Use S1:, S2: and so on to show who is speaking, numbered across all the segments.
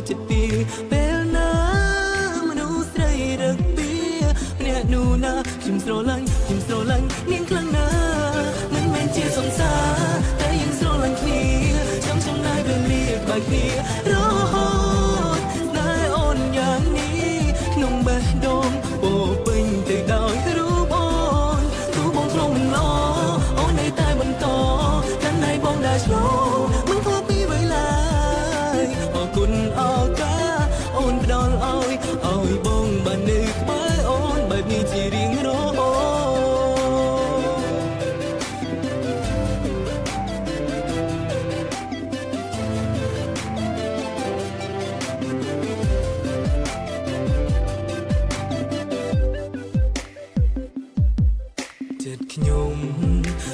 S1: ចិត្តពីពេលណាមនុស្សស្រីរឹកពីអ្នកនោះណាខ្ញុំស្រឡាញ់នាងខ្លាំងណាស់មិនមែនជាសង្សារតែយើងស្រឡាញ់គ្នាចង់ចំណាយពេលលាបែកគ្នារហូតតែអូនយ៉ាងនេះក្នុងបេះដូងពោពេញទៅដោយរូបអូនក្នុងមិនឡអូននៅតែបន្តកាន់តែបងដែលឆ្លោមិនខុសពីវេលាអរគុណអរកាអូនផ្ដល់ឲ្យបងបាននៅក្បែរអូនបែបនេះជារៀងរហូតចិត្តខ្ញុំ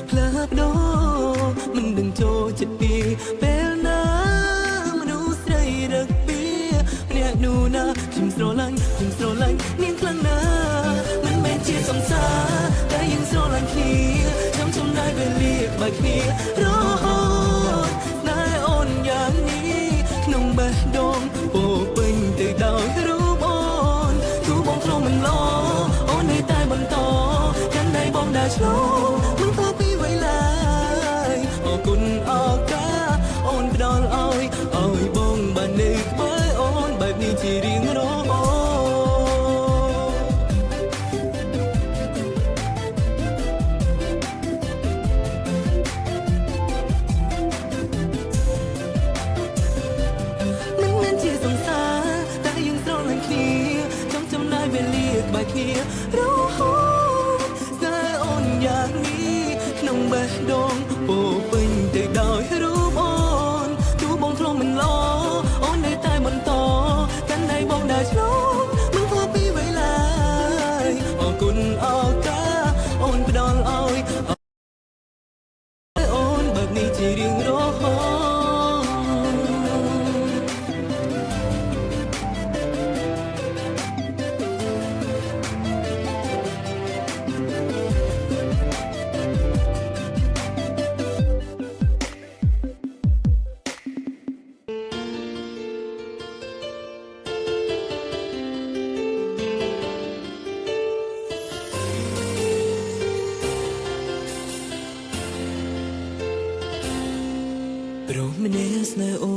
S1: ផ្លាស់ប្ដូរមិនដឹងចូលចិត្តពីពេលណាមនុស្សស្រីរឹកពីអ្នកនោះណាខ្ញុំស្រឡាញ់នាងខ្លាំងណាស់មិនមែនជាសង្សារតែយើងស្រឡាញ់គ្នាចង់ចំណាយពេលលាបែកគ្នារហូតតែអូនយ៉ាងនេះក្នុងបេះដូងពោពេញទៅដោយរូបអូនទូបងក្នុងមិនឡអូននៅតែបន្តកាន់តែបងដែលឆ្លោមិនខុសពីវេលាអរគុណអរកាអូនផ្ដល់ឲ្យបងបាននៅក្បែរអូនបែបនេះជារៀងរហូតមិនមែនជាសង្សារតែយើងស្រឡាញ់គ្នាចង់ចំណាយវេលាបែកគ្នារហូតតែអូនយ៉ាងនេះក្នុងបេះដូងពោពេញទៅដោយរូបអូនទូបងខ្លងមិនឡអូននៅតែបន្តកាន់តែបងដែលឆ្លោមិនខុសពីវេលាអរគុណអរកាអូនផ្ដល់ឲ្យអូនបែបនេះជារៀងរហូតព្រមម្នាក់ស្នេហ៍អូ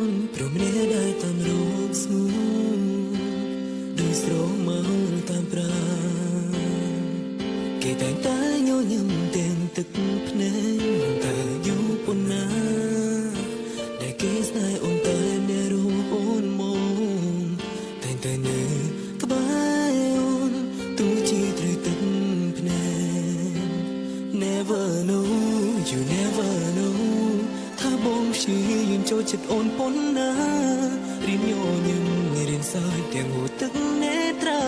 S1: នព្រមម្នាក់ដែលតាមរកស្ងួនដូចស្រមកតាមប្រាគេតែងតែញញឹមទាំងទឹកភ្នែកតែយូរប៉ុណ្ណាដែលគេស្នេហ៍អូនតែអ្នករូបអូនមកតែងតែនៅក្បែរអូនទូជាត្រូវទឹកភ្នែក Never know you never knowថាបងព្យាយាមចូលចិត្តអូនប៉ុណ្ណារៀនញញឹមរៀនសើចទាំងហូរទឹកនេត្រា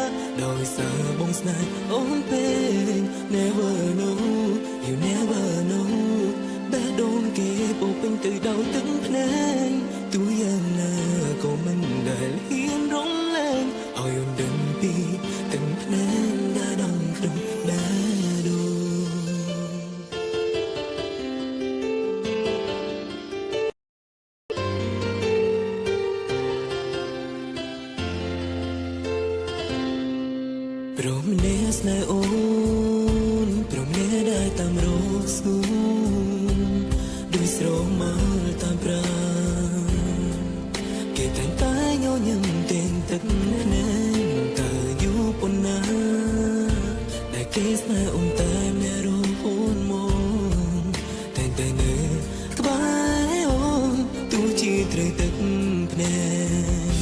S1: ដោយសារបងស្នេហ៍អូនពេក Never know you never know បេះដូងគេពោពេញទៅដោយទឹកភ្នែកទូយ៉ាងណាក៏មិនដែលហ៊ានរំលែងឲ្យអូនដឹងពីទឹកភ្នែកដែលដងក្នុងបេះដូងព្រមម្នាក់ស្នេហ៍អូនព្រមម្នាក់ដែលតាមរកស្ងួនដូចស្រមកតាមប្រាគេតែងតែញញឹមទាំងទឹកភ្នែកតើយូរប៉ុណ្ណាដែលគេស្នេហ៍អូនតែអ្នករូបអូនមកតែងតែនៅក្បែរអូនទូជាត្រូវទឹកភ្នែក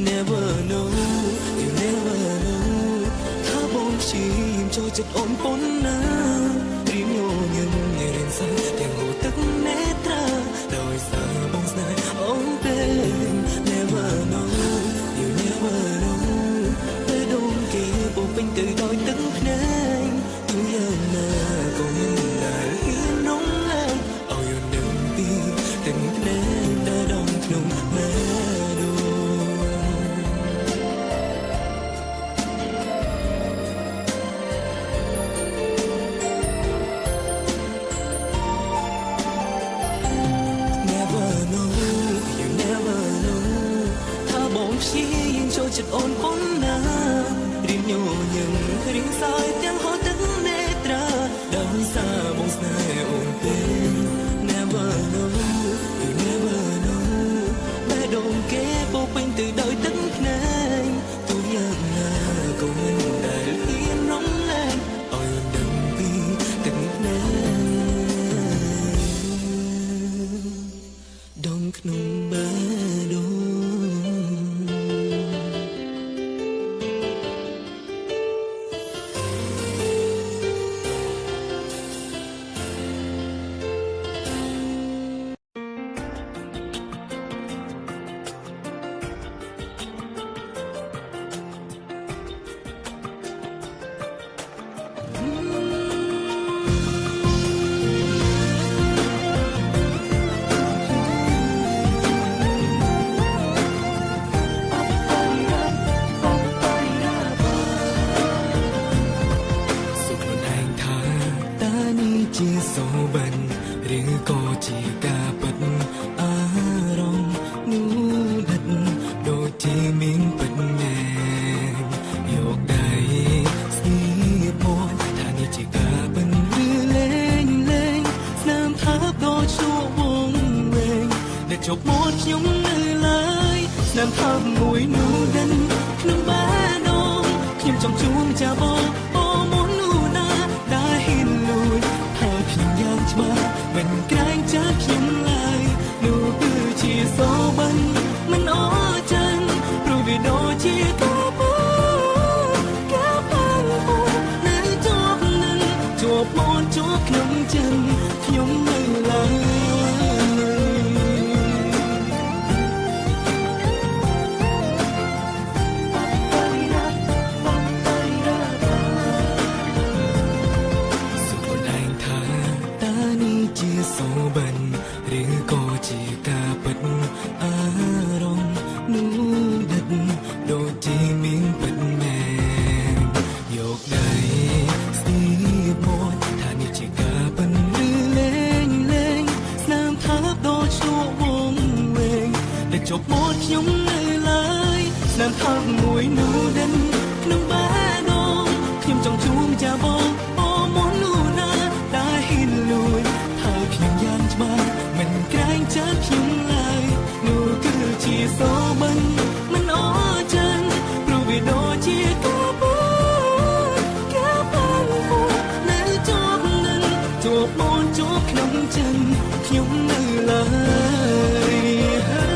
S1: Never know you never know បងព្យាយាមចូលចិត្តអូនប៉ុណ្ណារៀនញញឹមរៀនសើចទាំងហូរទឹកនេត្រាដោយសារបងស្នេហ៍អូនពេក Never know you never know ពេលដងគេពោពេញទៅដោយទឹកភ្នែកទូយ៉ាងណាក៏មិនដែលហ៊ានរំលែងឲ្យអូនដឹងពីទឹកភ្នែកដែលដងក្នុងបេះដូង Never អូនប៉ុណ្ណារៀនញញឹមរៀងសើចទាំងហត់ទឹកនេត្រាដោយសារបងស្នេហ៍អូនទេ Never know you never know បែរដងគេពោពេញទៅដោយទឹកភ្នែកទូយ៉ាងណាក៏មិនដែលហ៊ានរំលែកឲ្យអូនដឹងពីទឹកភ្នែកដងក្នុងបែរដង ជាសូបិនឬក៏ជាការពិតអារម្មណ៍នោះដិតដូចជាមានពិតមែនយកដៃស្គាល់មកថានេះជាការពិតឬលេងលេងស្នាមថាបដូចជួបវងវែងដែលជប់មកខ្ញុំនៅឡើយស្នាមថាបមួយនោះដិនក្នុងបែរដងខ្ញុំចង់ជួងចាបងអូមុននោះណាដែលហ៊ានលួច យ៉ាងច្បាស់មិនក្រែងចិត្តខ្ញុំឡើយនោះគឺជាសូបិនមិនអរចឹងព្រោះវាដូចជាការប៉ងអូននៅជាប់នឹងជាប់មកជាប់ក្នុងចិត្តខ្ញុំនៅឡើយ ជាសូបិនឬក៏ជាការពិតអារម្មណ៍នោះដិតដូចជាមានពិតមែនយកដៃស្ទាបមកថានេះជាការពិតឬលេងលេងស្នាមថាបដូចជួបវងវែងដែលជប់មកខ្ញុំនៅឡើយស្នាមថាបមួយនោះដិនក្នុងបែរដងខ្ញុំចង់ជួងចាបងអូមុននោះណាដែលហ៊ានលួច ខ្ញុំយ៉ាងច្បាស់មិនក្រែងចិត្តខ្ញុំឡើយនោះគឺជាសូបិនមិនអរចឹងព្រោះវាដូចជាការប៉ងអូននៅជាប់នឹងជាប់មកជាប់ក្នុងចិត្តខ្ញុំនៅឡើយ